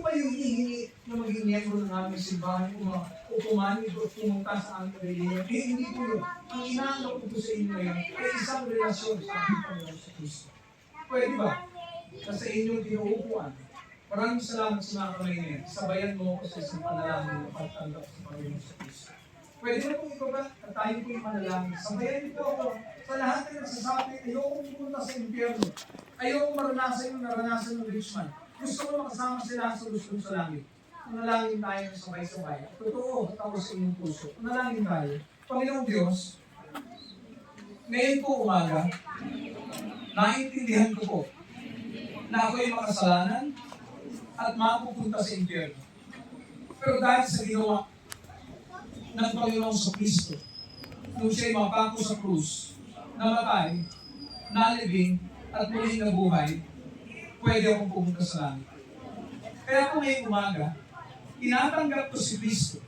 ba yung hihingi na maging miyembro ng aming simbahan o pumanig o pumunta sa aming relihiyon? Hindi po yun. Ang inaanap ko po sa inyo ngayon ay isang relasyon sa ating Panginoon sa Kristo. Pwede ba? Sa inyong pinauupuan. Maraming salamat sa mga kamay ngayon. Sabayan mo ako sa isang panalangin na pagtanggap sa Panginoon sa Kristo. Pwede na po ito ba? At tayo po yung manalangin. Sabayan niyo po ako sa lahat na nagsasabi, ayoko pumunta sa impyerno. Ayoko maranasan yung naranasan ng rich man. Gusto ko makasama sila sa lustong sa langit. Manalangin tayo ng sabay-sabay. Totoo, tao sa inyong puso. Manalangin tayo. Panginoong Diyos, ngayon po umaga, naiintindihan ko po na ako'y makasalanan at mapupunta sa impyerno. Pero dahil sa ginawa ng Panginoong sa Kristo, nung siya'y mapako sa krus, namatay, nalibing, at muling nabuhay, pwede akong pumunta sa langit. Kaya po ngayong umaga, tinatanggap ko si Kristo